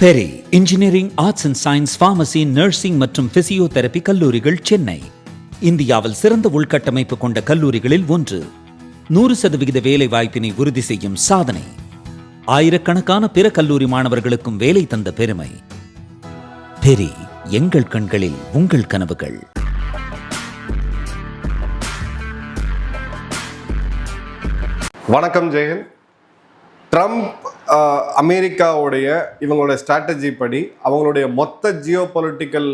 Peri engineering, arts and science, pharmacy, nursing மற்றும் physiotherapy கல்லூரிகள் சென்னை இந்தியாவில் சிறந்த உள்கட்டமைப்பு கொண்ட கல்லூரிகளில் ஒன்று. 100% வேலை வாய்ப்பினை உறுதி செய்யும் சாதனை. ஆயிரக்கணக்கான பிற கல்லூரி மாணவர்களுக்கும் வேலை தந்த பெருமை. பெரி, எங்கள் கண்களில் உங்கள் கனவுகள். வணக்கம் ஜெயன். ட்ரம்ப் அமெரிக்காவுடைய இவங்களுடைய ஸ்ட்ராட்டஜி படி அவங்களுடைய மொத்த ஜியோ பொலிட்டிக்கல்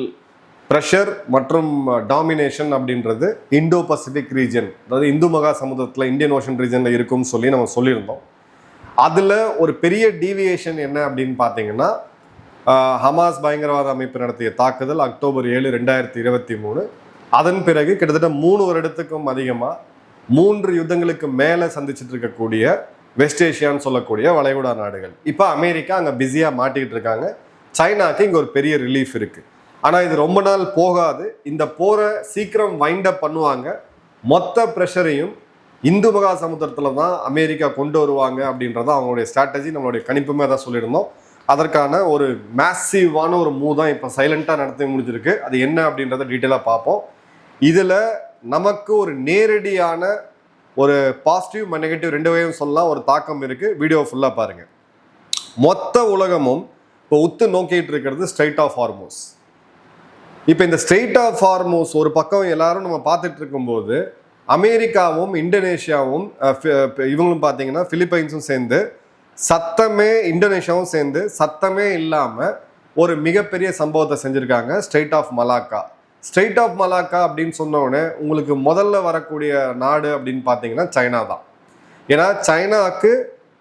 ப்ரெஷர் மற்றும் டாமினேஷன் அப்படின்றது இண்டோ பசிபிக் ரீஜன், அதாவது இந்து மகா சமுத்திரத்தில் இந்தியன் ஓஷன் ரீஜனில் இருக்கும்னு சொல்லி நம்ம சொல்லியிருந்தோம். அதில் ஒரு பெரிய டீவியேஷன் என்ன அப்படின்னு பார்த்தீங்கன்னா, ஹமாஸ் பயங்கரவாத அமைப்பு நடத்திய தாக்குதல் அக்டோபர் 7, 2023. அதன் பிறகு கிட்டத்தட்ட 3 வருடத்துக்கும் அதிகமாக 3 யுத்தங்களுக்கு மேலே சந்திச்சுட்டு இருக்கக்கூடிய வெஸ்ட் ஏஷியான்னு சொல்லக்கூடிய வளைகுடா நாடுகள். இப்போ அமெரிக்கா அங்கே பிஸியாக மாட்டிக்கிட்டு இருக்காங்க. சைனாக்கு இங்கே ஒரு பெரிய ரிலீஃப் இருக்குது. ஆனால் இது ரொம்ப நாள் போகாது. இந்த போரை சீக்கிரம் வைண்ட் அப் பண்ணுவாங்க. மொத்த ப்ரெஷரையும் இந்து மகா சமுத்திரத்தில் தான் அமெரிக்கா கொண்டு வருவாங்க அப்படின்றத அவங்களுடைய ஸ்ட்ராட்டஜி. நம்மளுடைய கணிப்புமே தான் சொல்லியிருந்தோம். அதற்கான ஒரு மேசிவான ஒரு மூவ் தான் இப்போ சைலண்ட்டாக நடத்தி முடிஞ்சிருக்கு. அது என்ன அப்படின்றத டீட்டெயிலாக பார்ப்போம். இதில் நமக்கு ஒரு நேரடியான ஒரு பாசிட்டிவ் நெகட்டிவ் 2 வகையும் சொல்லலாம் ஒரு தாக்கம் இருக்குது. வீடியோ ஃபுல்லாக பாருங்கள். மொத்த உலகமும் இப்போ உத்து நோக்கிட்டு இருக்கிறது ஸ்ட்ரெயிட் ஆஃப் ஹார்மோஸ். இப்போ இந்த ஸ்ட்ரெயிட் ஆஃப் ஹார்மோஸ் ஒரு பக்கம் எல்லாரும் நம்ம பார்த்துட்டு இருக்கும்போது அமெரிக்காவும் இந்தோனேஷியாவும் இவங்களும் பார்த்தீங்கன்னா பிலிப்பைன்ஸும் சேர்ந்து இந்தோனேஷியாவும் சேர்ந்து சத்தமே இல்லாமல் ஒரு மிகப்பெரிய சம்பவத்தை செஞ்சுருக்காங்க. Strait of Malacca. Strait of Malacca அப்படின்னு சொன்னோடனே உங்களுக்கு முதல்ல வரக்கூடிய நாடு அப்படின்னு பார்த்தீங்கன்னா சைனா தான். ஏன்னா சைனாவுக்கு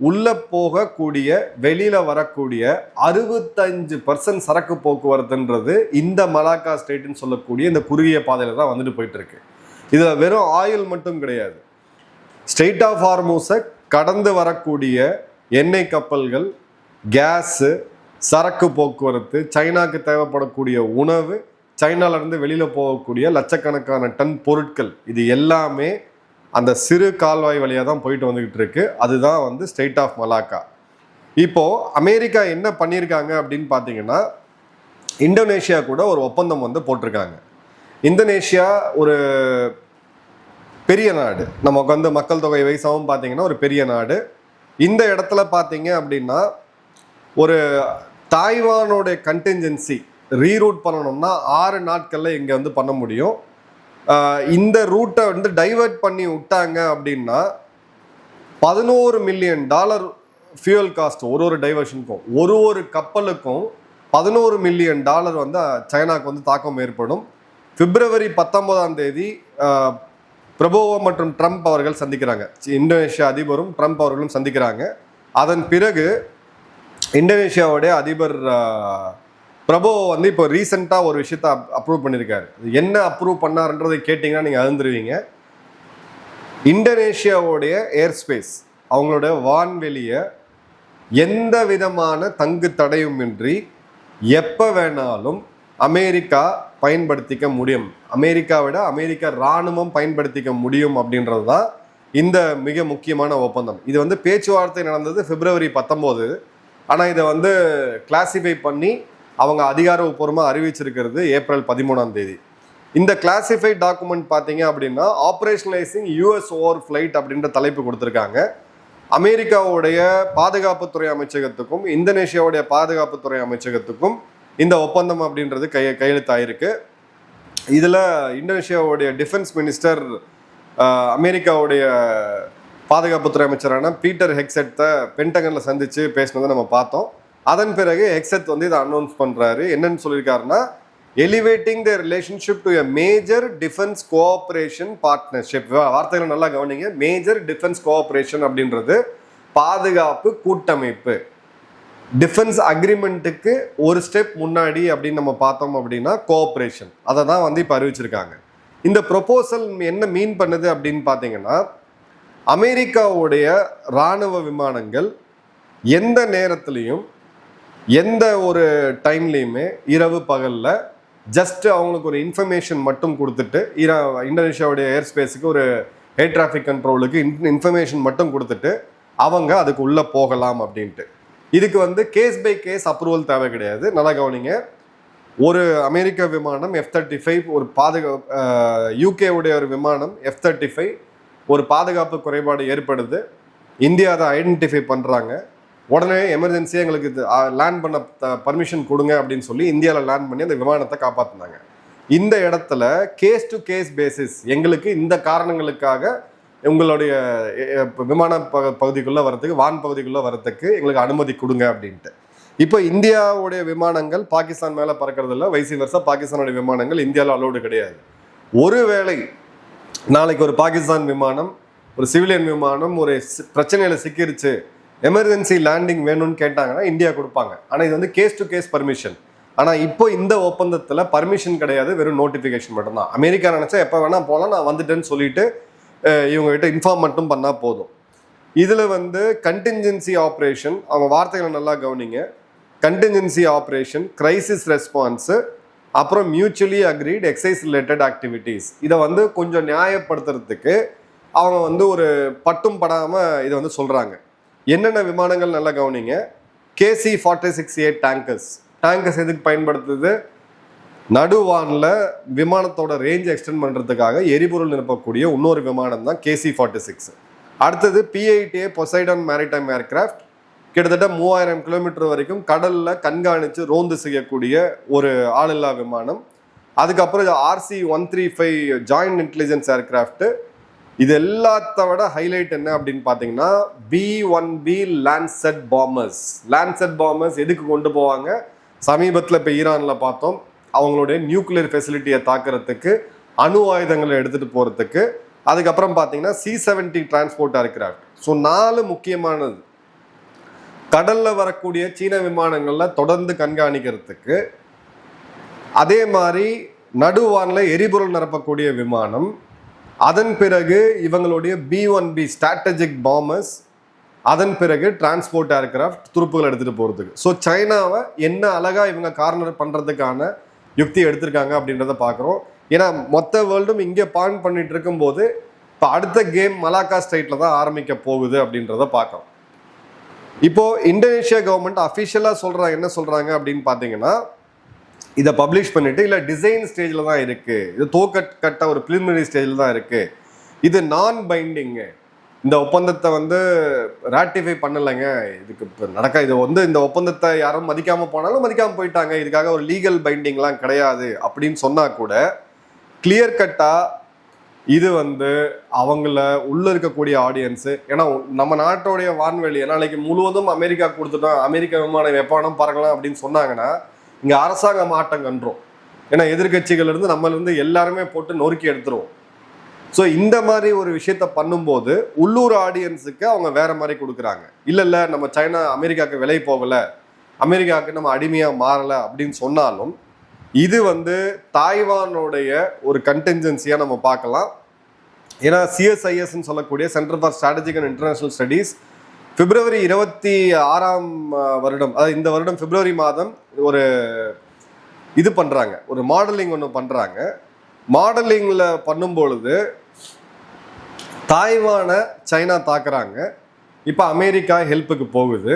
உள்ளே போகக்கூடிய வெளியில் வரக்கூடிய 65% சரக்கு போக்குவரத்துன்றது இந்த மலாக்கா ஸ்ட்ரெயிட்னு சொல்லக்கூடிய இந்த குறுகிய பாதையில் தான் வந்துட்டு போயிட்டு இருக்கு. இதில் வெறும் ஆயில் மட்டும் கிடையாது. ஸ்ட்ரெயிட் ஆஃப் ஹார்மோஸை கடந்து வரக்கூடிய எண்ணெய் கப்பல்கள், கேஸு, சரக்கு போக்குவரத்து, சைனாக்கு தேவைப்படக்கூடிய உணவு, சைனாவிலேருந்து வெளியில் போகக்கூடிய லட்சக்கணக்கான டன் பொருட்கள், இது எல்லாமே அந்த சிறு கால்வாய் வழியாக தான் போயிட்டு வந்துக்கிட்டு இருக்கு. அதுதான் வந்து ஸ்ட்ரெயிட் ஆஃப் மலாக்கா. இப்போது அமெரிக்கா என்ன பண்ணியிருக்காங்க அப்படின்னு பார்த்தீங்கன்னா, இந்தோனேஷியா கூட ஒரு ஒப்பந்தம் வந்து போட்டிருக்காங்க. இந்தோனேஷியா ஒரு பெரிய நாடு. நமக்கு வந்து மக்கள் தொகை வயசாகவும் பார்த்தீங்கன்னா ஒரு பெரிய நாடு. இந்த இடத்துல பார்த்தீங்க அப்படின்னா ஒரு தாய்வானோடைய கண்டின்ஜென்சி ரீரூட் பண்ணணும்னா 6 நாட்களில் இங்கே வந்து பண்ண முடியும். இந்த ரூட்டை வந்து டைவர்ட் பண்ணி விட்டாங்க அப்படின்னா $11 மில்லியன் ஃபியூயல் காஸ்ட் ஒரு டைவர்ஷனுக்கும், ஒரு கப்பலுக்கும் $11 மில்லியன் வந்து சைனாக்கு வந்து தாக்கம் ஏற்படும். பிப்ரவரி 19 பிரபோவோ மற்றும் ட்ரம்ப் அவர்கள் சந்திக்கிறாங்க. இந்தோனேஷியா அதிபரும் ட்ரம்ப் அவர்களும் சந்திக்கிறாங்க. அதன் பிறகு இந்தோனேஷியாவுடைய அதிபர் பிரபோவோ வந்து இப்போ ரீசெண்டாக ஒரு விஷயத்தை அப்ரூவ் பண்ணியிருக்காரு. என்ன அப்ரூவ் பண்ணாருன்றதை கேட்டிங்கன்னா நீங்கள் அறிந்துருவீங்க. இந்தோனேஷியாவுடைய ஏர்ஸ்பேஸ், அவங்களோட வான்வெளியை எந்த விதமான தங்கு தடையுமின்றி எப்போ வேணாலும் அமெரிக்கா பயன்படுத்திக்க முடியும். அமெரிக்கா இராணுவம் பயன்படுத்திக்க முடியும் அப்படின்றது தான் இந்த மிக முக்கியமான ஒப்பந்தம். இது வந்து பேச்சுவார்த்தை நடந்தது பிப்ரவரி 19. ஆனால் இதை வந்து கிளாசிஃபை பண்ணி அவங்க அதிகாரப்பூர்வமாக அறிவிச்சிருக்கிறது ஏப்ரல் 13. இந்த கிளாசிஃபைட் டாக்குமெண்ட் பார்த்தீங்க அப்படின்னா ஆப்ரேஷனலைசிங் US ஓவர் ஃப்ளைட் அப்படின்ற தலைப்பு கொடுத்துருக்காங்க. அமெரிக்காவுடைய பாதுகாப்புத்துறை அமைச்சகத்துக்கும் இந்தோனேஷியாவுடைய பாதுகாப்புத்துறை அமைச்சகத்துக்கும் இந்த ஒப்பந்தம் அப்படின்றது கையெழுத்தாயிருக்கு. இதில் இந்தோனேஷியாவுடைய டிஃபென்ஸ் மினிஸ்டர் அமெரிக்காவுடைய பாதுகாப்புத்துறை அமைச்சரான பீட்டர் ஹெக்ஸெட்டை பென்டகனில் சந்தித்து பேசினதை நம்ம பார்த்தோம். அதன் பிறகு ஹெக்ஸெட் வந்து இதை அனௌன்ஸ் பண்ணுறாரு. என்னன்னு சொல்லியிருக்காருன்னா, elevating the relationship to a major defence cooperation partnership. வார்த்தைகளை நல்லா கவனிங்க. மேஜர் டிஃபென்ஸ் கோஆப்ரேஷன் அப்படின்றது பாதுகாப்பு கூட்டமைப்பு. டிஃபென்ஸ் அக்ரிமெண்ட்டுக்கு ஒரு ஸ்டெப் முன்னாடி அப்படின்னு நம்ம பார்த்தோம் அப்படின்னா கோஆப்ரேஷன். அதை தான் வந்து இப்போ அறிவிச்சிருக்காங்க. இந்த ப்ரொபோசல் என்ன மீன் பண்ணுது அப்படின்னு பார்த்தீங்கன்னா, அமெரிக்காவுடைய இராணுவ விமானங்கள் எந்த நேரத்துலையும் எந்த ஒரு டைம்லேயுமே இரவு பகலில் ஜஸ்ட் அவங்களுக்கு ஒரு இன்ஃபர்மேஷன் மட்டும் கொடுத்துட்டு, இந்தோனேஷியாவுடைய ஏர் ஸ்பேஸுக்கு ஒரு ஏர் டிராஃபிக் கண்ட்ரோலுக்கு இன்ஃபர்மேஷன் மட்டும் கொடுத்துட்டு அவங்க அதுக்கு உள்ளே போகலாம் அப்படின்ட்டு. இதுக்கு வந்து கேஸ் பை கேஸ் அப்ரூவல் தேவை கிடையாது. நல்லா கவனிங்க. ஒரு அமெரிக்க விமானம் F-35 ஒரு UK உடைய ஒரு விமானம் F-35 ஒரு பாதுகாப்பு குறைபாடு ஏற்படுது, இந்தியா அதை ஐடென்டிஃபை பண்ணுறாங்க, உடனே எமர்ஜென்சியாக எங்களுக்கு லேண்ட் பண்ண பர்மிஷன் கொடுங்க அப்படின்னு சொல்லி இந்தியாவில் லேண்ட் பண்ணி அந்த விமானத்தை காப்பாற்றினாங்க. இந்த இடத்துல கேஸ் டு கேஸ் பேசிஸ் எங்களுக்கு இந்த காரணங்களுக்காக உங்களுடைய விமான பகுதிக்குள்ளே வரத்துக்கு, வான் பகுதிக்குள்ளே வரத்துக்கு எங்களுக்கு அனுமதி கொடுங்க அப்படின்ட்டு. இப்போ இந்தியாவுடைய விமானங்கள் பாகிஸ்தான் மேலே பறக்கிறதில்ல, வைசி வருஷா பாகிஸ்தானுடைய விமானங்கள் இந்தியாவில் அலோடு கிடையாது. ஒருவேளை நாளைக்கு ஒரு பாகிஸ்தான் விமானம், ஒரு சிவிலியன் விமானம் ஒரு பிரச்சனையில் சிக்கிருச்சு, எமர்ஜென்சி லேண்டிங் வேணும்னு கேட்டாங்கன்னா இந்தியா கொடுப்பாங்க. ஆனால் இது வந்து கேஸ் டு கேஸ் பர்மிஷன். ஆனால் இப்போ இந்த ஒப்பந்தத்தில் பர்மிஷன் கிடையாது, வெறும் நோட்டிஃபிகேஷன் மட்டும்தான். அமெரிக்கா நினச்சா எப்போ வேணால் போகலாம், நான் வந்துட்டேன்னு சொல்லிட்டு இவங்ககிட்ட இன்ஃபார்ம் மட்டும் பண்ணால் போதும். இதில் வந்து கண்டின்ஜென்சி ஆப்ரேஷன், அவங்க வார்த்தைகளை நல்லா கவனிங்க, கண்டின்ஜென்சி ஆப்ரேஷன், கிரைசிஸ் ரெஸ்பான்ஸு, அப்புறம் mutually agreed exercise related activities, இதை வந்து கொஞ்சம் நியாயப்படுத்துறதுக்கு அவங்க வந்து ஒரு பட்டும் படாமல் இதை வந்து சொல்கிறாங்க. என்னென்ன விமானங்கள் நல்லா கவனிங்க. KC-46A டேங்கர்ஸ் எதுக்கு பயன்படுத்துது? நடுவானில் விமானத்தோட ரேஞ்ச் எக்ஸ்டெண்ட் பண்ணுறதுக்காக எரிபொருள் நிரப்பக்கூடிய இன்னொரு விமானம் தான் KC-46. அடுத்தது P-8A பொசைடான் மேரிடைம் ஏர்கிராஃப்ட், கிட்டத்தட்ட 3000 கிலோமீட்டர் வரைக்கும் கடலில் கண்காணித்து ரோந்து செய்யக்கூடிய ஒரு ஆளில்லா விமானம். அதுக்கப்புறம் RC-135 ஜாயிண்ட் இன்டெலிஜென்ஸ் ஏர்கிராஃப்ட். இது எல்லாத்த விட ஹைலைட் என்ன அப்படின்னு பார்த்தீங்கன்னா B-1B லான்செட் பாம்பர்ஸ் எதுக்கு கொண்டு போவாங்க? சமீபத்தில் இப்போ ஈரானில் பார்த்தோம், அவங்களுடைய நியூக்ளியர் ஃபெசிலிட்டியை தாக்குறதுக்கு, அணு ஆயுதங்களை எடுத்துகிட்டு போகிறதுக்கு. அதுக்கப்புறம் பார்த்தீங்கன்னா C-70 டிரான்ஸ்போர்ட் ஏர்கிராஃப்ட். ஸோ 4 முக்கியமானது. கடலில் வரக்கூடிய சீன விமானங்களில் தொடர்ந்து கண்காணிக்கிறதுக்கு, அதே மாதிரி நடுவானில் எரிபொருள் நிரப்பக்கூடிய விமானம், அதன் பிறகு இவங்களுடைய B-1B ஸ்ட்ராட்டஜிக் பாம்பர்ஸ், அதன் பிறகு டிரான்ஸ்போர்ட் ஏர்கிராஃப்ட் துருப்புகள் எடுத்துகிட்டு போகிறதுக்கு. ஸோ சைனாவை என்ன அழகாக இவங்க கார்னர் பண்ணுறதுக்கான யுக்தி எடுத்திருக்காங்க அப்படின்றத பார்க்குறோம். ஏன்னா மொத்த வேர்ல்டும் இங்கே பாயிண்ட் பண்ணிட்டு இருக்கும்போது இப்போ அடுத்த கேம் மலாக்கா ஸ்ட்ரைட்டில் தான் ஆரம்பிக்க போகுது அப்படின்றத பார்க்குறோம். இப்போது இந்தோனேஷியா கவர்மெண்ட் அஃபிஷியலாக என்ன சொல்கிறாங்க அப்படின்னு பார்த்தீங்கன்னா, இதை பப்ளிஷ் பண்ணிவிட்டு இல்லை டிசைன் ஸ்டேஜில் தான் இருக்குது, இது கட்ட ஒரு ப்ரிலிமினரி ஸ்டேஜில் தான் இருக்குது, இது நான் பைண்டிங்கு, இந்த ஒப்பந்தத்தை வந்து ராட்டிஃபை பண்ணலைங்க, இதுக்கு இப்போ இது வந்து இந்த ஒப்பந்தத்தை யாரும் மதிக்காமல் போனாலும் மதிக்காமல் போயிட்டாங்க, இதுக்காக ஒரு லீகல் பைண்டிங்லாம் கிடையாது அப்படின்னு சொன்னால் கூட கிளியர் கட்டாக இது வந்து அவங்கள உள்ளே இருக்கக்கூடிய ஆடியன்ஸு, ஏன்னா நம்ம நாட்டோடைய வான்வெளி நாளைக்கு முழுவதும் அமெரிக்கா கொடுத்துட்டோம், அமெரிக்க விமானம் எப்போ வேணும் பறக்கலாம் அப்படின்னு சொன்னாங்கன்னா இங்கே அரசாங்கம் ஆட்டம் கண்டுரும். ஏன்னா எதிர்கட்சிகள் இருந்து நம்மளிருந்து எல்லாருமே போட்டு நொறுக்கி எடுத்துருவோம். ஸோ இந்த மாதிரி ஒரு விஷயத்த பண்ணும்போது உள்ளூர் ஆடியன்ஸுக்கு அவங்க வேற மாதிரி கொடுக்குறாங்க. இல்லை நம்ம சைனா அமெரிக்காவுக்கு விலை போகலை, அமெரிக்காவுக்கு நம்ம அடிமையாக மாறலை அப்படின்னு சொன்னாலும் இது வந்து தாய்வானுடைய ஒரு கண்டின்ஜென்சியாக நம்ம பார்க்கலாம். ஏன்னா CSISன்னு சொல்லக்கூடிய centre for strategic and international studies February 26 அதாவது இந்த வருடம் February மாதம் ஒரு இது பண்ணுறாங்க, ஒரு மாடலிங் ஒன்று பண்ணுறாங்க. மாடலிங்கில் பண்ணும்பொழுது தாய்வானை சைனா தாக்குறாங்க. இப்போ அமெரிக்கா ஹெல்ப்புக்கு போகுது.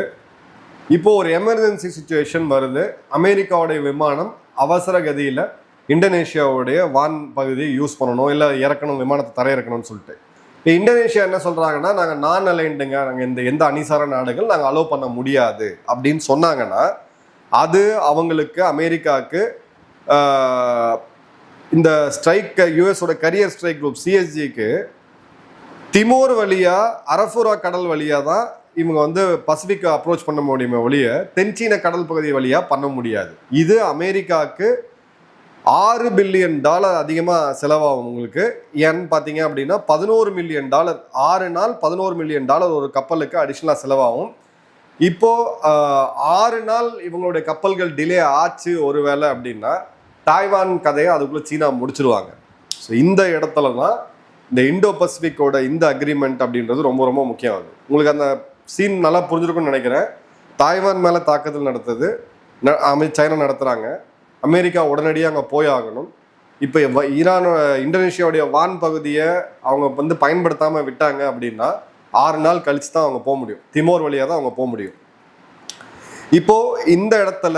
இப்போ ஒரு எமர்ஜென்சி சுச்சுவேஷன் வருது, அமெரிக்காவுடைய விமானம் அவசர கதியில் இந்தோனேஷியாவுடைய வான் பகுதியை யூஸ் பண்ணணும், இல்லை இறக்கணும், விமானத்தை தரையிறக்கணும்னு சொல்லிட்டு. இப்போ இந்தோனேஷியா என்ன சொல்கிறாங்கன்னா, நாங்கள் நான் அலைண்டுங்க, நாங்கள் எந்த அணிசார நாடுகள் நாங்கள் அலோவ் பண்ண முடியாது அப்படின்னு சொன்னாங்கன்னா அது அவங்களுக்கு அமெரிக்காவுக்கு இந்த ஸ்ட்ரைக் யூஎஸோட கரியர் ஸ்ட்ரைக் குரூப் CSGக்கு திமோர் வழியாக அரஃபுரா கடல் வழியாக தான் இவங்க வந்து பசிபிக்கை அப்ரோச் பண்ண முடியுமே ஒழிய தென்சீன கடல் பகுதி வழியாக பண்ண முடியாது. இது அமெரிக்காவுக்கு $6 பில்லியன் அதிகமாக செலவாகும் உங்களுக்கு. ஏன்னு பார்த்தீங்க அப்படின்னா $11 மில்லியன் 6 நாள் $11 மில்லியன் ஒரு கப்பலுக்கு அடிஷ்னலாக செலவாகும். இப்போது 6 நாள் இவங்களுடைய கப்பல்கள் டிலே ஆச்சு ஒருவேளை அப்படின்னா தாய்வான் கதையை அதுக்குள்ளே சீனா முடிச்சிருவாங்க. ஸோ இந்த இடத்துல தான் இந்த இண்டோ பசிபிக்கோட இந்த அக்ரிமெண்ட் அப்படின்றது ரொம்ப ரொம்ப முக்கியம். ஆகுது உங்களுக்கு அந்த சீன் நல்லா புரிஞ்சிருக்கும்னு நினைக்கிறேன். தாய்வான் மேலே தாக்குதல் நடத்துது சைனா நடத்துகிறாங்க, அமெரிக்கா உடனடியாக அங்கே போய் ஆகணும். இப்போ இந்தோனேஷியாவுடைய வான் பகுதியை அவங்க வந்து பயன்படுத்தாமல் விட்டாங்க அப்படின்னா 6 நாள் கழிச்சு தான் அவங்க போக முடியும், திமோர் வழியாக தான் அவங்க போக முடியும். இப்போ இந்த இடத்துல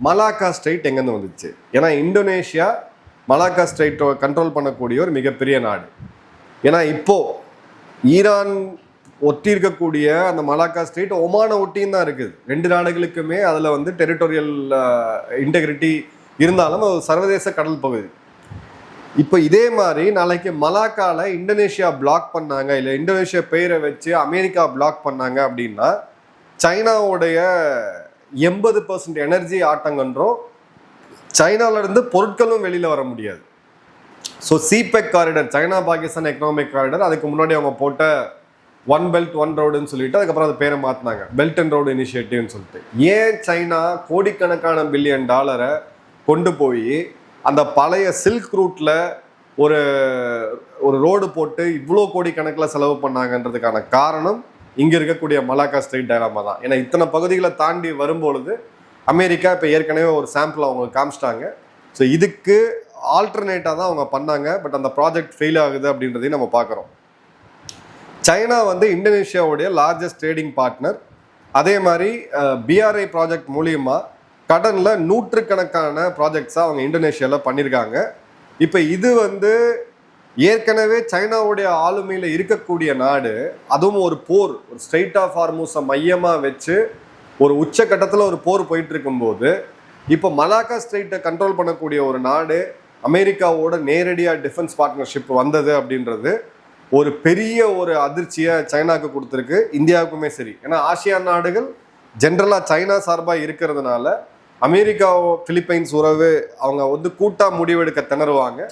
மலாக்கா ஸ்ட்ரெயிட் எங்கேருந்து வந்துச்சு? ஏன்னா இந்தோனேஷியா மலாக்கா ஸ்ட்ரெயிட்டை கண்ட்ரோல் பண்ணக்கூடிய ஒரு மிகப்பெரிய நாடு. ஏன்னா இப்போ ஈரான் ஒட்டி இருக்கக்கூடிய அந்த மலாக்கா ஸ்ட்ரெயிட் ஒமான ஒட்டியும் தான் இருக்குது. 2 நாடுகளுக்குமே அதில் வந்து டெரிட்டோரியல் இன்டெகிரிட்டி இருந்தாலும் அது சர்வதேச கடல் பகுதி. இப்போ இதே மாதிரி நாளைக்கு மலாக்கால இந்தோனேஷியா பிளாக் பண்ணாங்க, இல்லை இந்தோனேஷியா பெயரை வச்சு அமெரிக்கா பிளாக் பண்ணாங்க அப்படின்னா சைனாவுடைய 80% எனர்ஜி ஆட்டங்கன்றோம். சைனாவிலேருந்து பொருட்களும் வெளியில் வர முடியாது. So CPEC corridor, China Pakistan economic corridor, அதுக்கு முன்னாடி அவங்க போட்ட ஒன் பெல்ட் ஒன் ரோடுன்னு சொல்லிட்டு அதுக்கப்புறம் அது பேரை மாற்றினாங்க பெல்ட் அண்ட் ரோடு இனிஷியேட்டிவ்னு சொல்லிட்டு. ஏன் சைனா கோடிக்கணக்கான $1 பில்லியன் கொண்டு போய் அந்த பழைய சில்க் ரூட்டில் ஒரு ஒரு ரோடு போட்டு இவ்வளோ கோடிக்கணக்கில் செலவு பண்ணாங்கன்றதுக்கான காரணம் இங்கே இருக்கக்கூடிய மலாக்கா ஸ்ட்ரெயிட் டயலாமா தான். ஏன்னா இத்தனை பகுதிகளை தாண்டி வரும்பொழுது அமெரிக்கா இப்போ ஏற்கனவே ஒரு சாம்பிள் அவங்களுக்கு காமிச்சிட்டாங்க. ஸோ இதுக்கு ஆல்டர்னேட்டாக தான் அவங்க பண்ணாங்க. பட் அந்த ப்ராஜெக்ட் ஃபெயில் ஆகுது அப்படின்றதையும் நம்ம பார்க்குறோம். சைனா வந்து இந்தோனேஷியாவுடைய லார்ஜஸ்ட் ட்ரேடிங் பார்ட்னர். அதே மாதிரி பிஆர்ஐ ப்ராஜெக்ட் மூலியமாக கடனில் 100கணக்கான ப்ராஜெக்ட்ஸாக அவங்க இந்தோனேஷியாவில் பண்ணியிருக்காங்க. இப்போ இது வந்து ஏற்கனவே சைனாவுடைய ஆளுமையில் இருக்கக்கூடிய நாடு, அதுவும் ஒரு போர், ஒரு ஸ்ட்ரெயிட் ஆஃப் ஹார்மூஸை மையமாக வச்சு ஒரு உச்சக்கட்டத்தில் ஒரு போர் போயிட்டு இருக்கும்போது இப்போ மலாக்கா ஸ்ட்ரெயிட்டை கண்ட்ரோல் பண்ணக்கூடிய ஒரு நாடு அமெரிக்காவோட நேரடியாக டிஃபென்ஸ் பார்ட்னர்ஷிப் வந்தது அப்படின்றது ஒரு பெரிய ஒரு அதிர்ச்சியை சைனாவுக்கு கொடுத்துருக்கு, இந்தியாவுக்குமே சரி. ஏன்னா ஆசியான் நாடுகள் ஜென்ரலாக சைனா சார்பாக இருக்கிறதுனால அமெரிக்கா பிலிப்பைன்ஸ் உறவு அவங்க வந்து கூட்டாக முடிவெடுக்க திணறுவாங்க.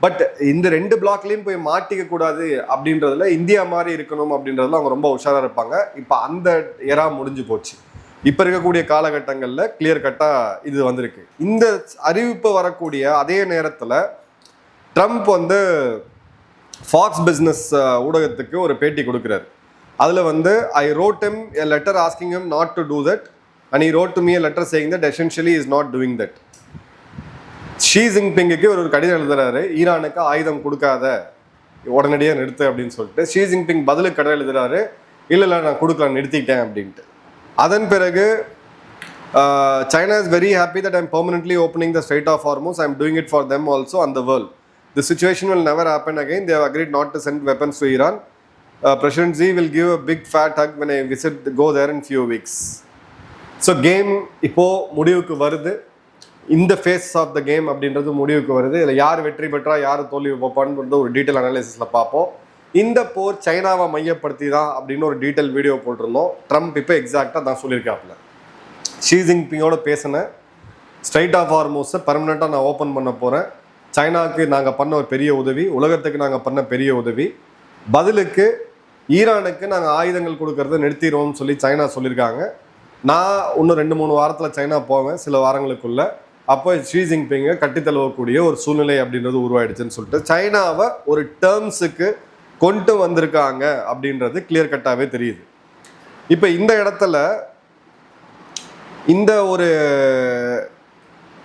பட் இந்த 2 பிளாக்லேயும் போய் மாட்டிக்க கூடாது அப்படின்றதுல இந்தியா மாதிரி இருக்கணும் அப்படின்றதுல அவங்க ரொம்ப உஷாராக இருப்பாங்க. இப்போ அந்த எரா முடிஞ்சு போச்சு. இப்போ இருக்கக்கூடிய காலகட்டங்களில் கிளியர் கட்டாக இது வந்திருக்கு. இந்த அறிவிப்பு வரக்கூடிய அதே நேரத்தில் ட்ரம்ப் வந்து ஃபாக்ஸ் பிஸ்னஸ் ஊடகத்துக்கு ஒரு பேட்டி கொடுக்குறாரு. அதில் வந்து I wrote him a letter asking him not to do that and he wrote to me a letter saying that essentially he is not doing that. Xi ஜின்பிங்குக்கு ஒரு கடிதம் எழுதுறாரு, ஈரானுக்கு ஆயுதம் கொடுக்காத, உடனடியாக நிறுத்து அப்படின்னு சொல்லிட்டு. ஷி ஜின்பிங் பதிலுக்கு கடிதம் எழுதுறாரு, இல்லை நான் கொடுக்கலாம், நிறுத்திட்டேன் அப்படின்ட்டு. அதன் பிறகு China is very happy that I am permanently opening the Strait of Hormuz. I am doing it for them also and the world. The situation will never happen again. They have agreed not to send weapons to Iran. President Xi will give a big fat hug when I go there in few weeks. So game இப்போ முடிவுக்கு வருது. இந்த face of the game அப்படின்றது முடிவுக்கு வருது. இதில் யார் வெற்றி பெற்றா யார் தோல்வி வைப்பான்றது ஒரு டீட்டெயில் அனாலிசிஸில் பார்ப்போம். இந்த போர் சைனாவை மையப்படுத்தி தான் அப்படின்னு ஒரு டீட்டெயில் வீடியோ போட்டிருந்தோம். ட்ரம்ப் இப்போ எக்ஸாக்டாக தான் சொல்லியிருக்காப்புல. ஷி ஜின்பிங்கோட பேசினேன், ஸ்ட்ரைட் ஆஃப் ஹார்மூஸை பர்மனெண்ட்டாக நான் ஓப்பன் பண்ண போகிறேன். சைனாவுக்கு நாங்கள் பண்ண ஒரு பெரிய உதவி, உலகத்துக்கு நாங்கள் பண்ண பெரிய உதவி, பதிலுக்கு ஈரானுக்கு நாங்கள் ஆயுதங்கள் கொடுக்கறத நிறுத்திடுவோம்னு சொல்லி சைனா சொல்லியிருக்காங்க. நான் இன்னும் 2-3 வாரத்தில் சைனா போவேன், சில வாரங்களுக்குள்ள. அப்போ ஷி ஜின்பிங்கை கட்டித்தழுவக்கூடிய ஒரு சூழ்நிலை அப்படின்றது உருவாயிடுச்சுன்னு சொல்லிட்டு சைனாவை ஒரு டேர்ம்ஸுக்கு கொண்டு வந்திருக்காங்க அப்படின்றது கிளியர் கட்டாகவே தெரியுது. இப்போ இந்த இடத்துல இந்த ஒரு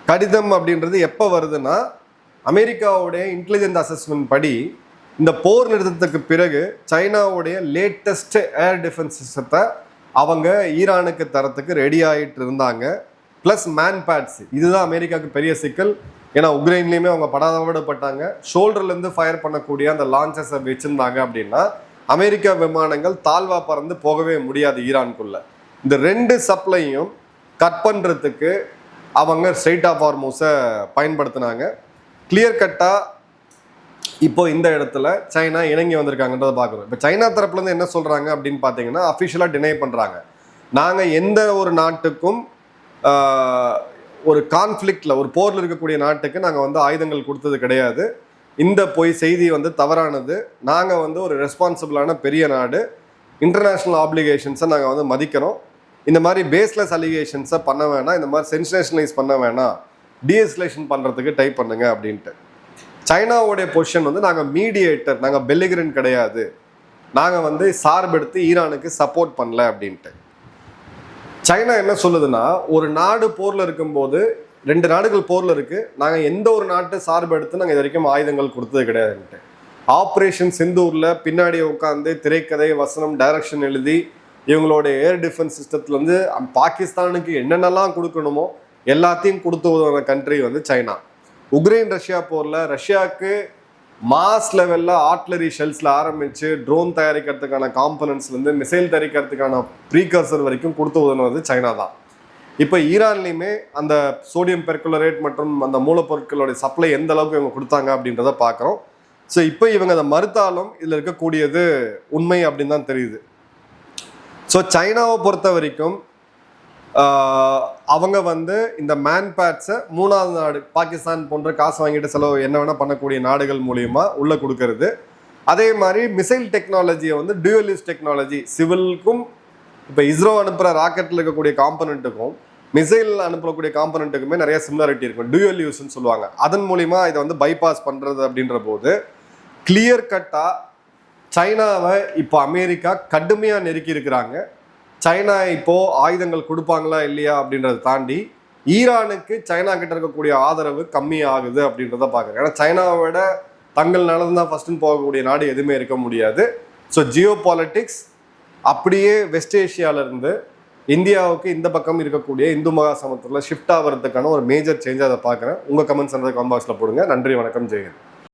கடிதம் அப்படின்றது எப்போ வருதுன்னா, அமெரிக்காவுடைய இன்டெலிஜென்ஸ் அசஸ்மெண்ட் படி இந்த போர் நிறுத்தத்துக்கு பிறகு சைனாவுடைய லேட்டஸ்ட் ஏர் டிஃபென்ஸ் சிஸ்டத்தை அவங்க ஈரானுக்கு தரத்துக்கு ரெடி ஆகிட்டு இருந்தாங்க. ப்ளஸ் மேன்பேட்ஸ், இதுதான் அமெரிக்காவுக்கு பெரிய சிக்கல். ஏன்னா உக்ரைன்லேயுமே அவங்க படாதபடப்பட்டாங்க. ஷோல்டர்லேருந்து ஃபயர் பண்ணக்கூடிய அந்த லான்ச்சஸை வச்சுருந்தாங்க அப்படின்னா அமெரிக்கா விமானங்கள் தாழ்வா பறந்து போகவே முடியாது ஈரானுக்குள்ள. இந்த 2 சப்ளையும் கட் பண்ணுறதுக்கு அவங்க ஸ்ட்ரெயிட் ஆஃப் ஹார்மூஸை பயன்படுத்தினாங்க. கிளியர் கட்டாக இப்போ இந்த இடத்துல சைனா இணங்கி வந்திருக்காங்கன்றதை பார்க்குறோம். இப்போ சைனா தரப்புலேருந்து என்ன சொல்கிறாங்க அப்படின்னு பார்த்தீங்கன்னா, அஃபிஷியலாக டினை பண்ணுறாங்க, நாங்கள் எந்த ஒரு நாட்டுக்கும் ஒரு கான்ஃப்ளிக்டில் ஒரு போரில் இருக்கக்கூடிய நாட்டுக்கு நாங்கள் வந்து ஆயுதங்கள் கொடுத்தது கிடையாது. இந்த செய்தி வந்து தவறானது. நாங்கள் வந்து ஒரு ரெஸ்பான்சிபிளான பெரிய நாடு, இன்டர்நேஷ்னல் ஆப்ளிகேஷன்ஸை நாங்கள் வந்து மதிக்கிறோம். இந்த மாதிரி பேஸ்லெஸ் அலிகேஷன்ஸை பண்ண வேணாம், இந்த மாதிரி சென்சேஷனலைஸ் பண்ண வேணாம், டீஎஸ்கலேஷன் பண்ணுறதுக்கு டைப் பண்ணுங்க அப்படின்ட்டு. சைனாவுடைய பொசிஷன் வந்து நாங்கள் மீடியேட்டர், நாங்கள் பெல்லிகரன் கிடையாது, நாங்கள் வந்து சார்பெடுத்து ஈரானுக்கு சப்போர்ட் பண்ணல அப்படின்ட்டு. சைனா என்ன சொல்லுதுன்னா, ஒரு நாடு போரில் இருக்கும்போது 2 நாடுகள் போரில் இருக்குது, நாங்கள் எந்த ஒரு நாட்டை சார்பெடுத்து நாங்கள் இது வரைக்கும் ஆயுதங்கள் கொடுத்தது கிடையாதுன்ட்டு. ஆப்ரேஷன் சிந்தூரில் பின்னாடி உட்காந்து திரைக்கதை, வசனம், டைரக்ஷன் எழுதி இவங்களோட ஏர் டிஃபென்ஸ் சிஸ்டத்துலேருந்து பாகிஸ்தானுக்கு என்னென்னலாம் கொடுக்கணுமோ எல்லாத்தையும் கொடுத்து உதவுற கண்ட்ரி வந்து சைனா. உக்ரைன் ரஷ்யா போரில் ரஷ்யாவுக்கு மாஸ் லெவலில் ஆர்ட்லரி ஷெல்ஸில் ஆரம்பித்து ட்ரோன் தயாரிக்கிறதுக்கான காம்பனன்ட்ஸ்லேருந்து மிசைல் தயாரிக்கிறதுக்கான ப்ரீகர்சர் வரைக்கும் கொடுத்து உதவுனது சைனா தான். இப்போ ஈரான்லேயுமே அந்த சோடியம் பெர்குலரேட் மற்றும் அந்த மூலப்பொருட்களுடைய சப்ளை எந்த அளவுக்கு இவங்க கொடுத்தாங்க அப்படின்றத பார்க்குறோம். ஸோ இப்போ இவங்க அதை மறுத்தாலும் இதில் இருக்கக்கூடியது உண்மை அப்படின்னு தான் தெரியுது. ஸோ சைனாவை பொறுத்த வரைக்கும் அவங்க வந்து இந்த மேன்பேட்ஸை மூணாவது நாடு பாகிஸ்தான் போன்ற காசு வாங்கிட்டு செலவு என்ன வேணால் பண்ணக்கூடிய நாடுகள் மூலியமா உள்ளே கொடுக்கறது. அதே மாதிரி மிசைல் டெக்னாலஜியை வந்து டியூயல் யூஸ் டெக்னாலஜி, சிவிலுக்கும் இப்போ இஸ்ரோ அனுப்புகிற ராக்கெட்டில் இருக்கக்கூடிய காம்பனண்ட்டுக்கும் மிசைல் அனுப்பக்கூடிய காம்பனண்ட்டுக்குமே நிறைய சிமிலாரிட்டி இருக்கும், டியூயல் யூஸ்ன்னு சொல்லுவாங்க. அதன் மூலிமா இதை வந்து பைபாஸ் பண்ணுறது அப்படின்ற போது கிளியர் கட்டாக சைனாவை இப்போ அமெரிக்கா கடுமையாக நெருக்கி இருக்கிறாங்க. சைனா இப்போ ஆயுதங்கள் கொடுப்பாங்களா இல்லையா அப்படின்றத தாண்டி ஈரானுக்கு சைனா கிட்ட இருக்கக்கூடிய ஆதரவு கம்மியாகுது அப்படின்றத பார்க்குறேன். ஏன்னா சைனாவை விட தங்கள் நலன் தான் ஃபர்ஸ்ட்னு போகக்கூடிய நாடு எதுவுமே இருக்க முடியாது. ஸோ ஜியோ பாலிட்டிக்ஸ் அப்படியே வெஸ்ட் ஏஷியாவிலேருந்து இந்தியாவுக்கு இந்த பக்கம் இருக்கக்கூடிய இந்து மகா சமுத்திரத்தில் ஷிஃப்ட் ஆகிறதுக்கான ஒரு மேஜர் சேஞ்சாக அதை பார்க்குறேன். உங்கள் கமெண்ட்ஸ் கமெண்ட் பாக்ஸில் போடுங்க. நன்றி, வணக்கம், ஜெயன்.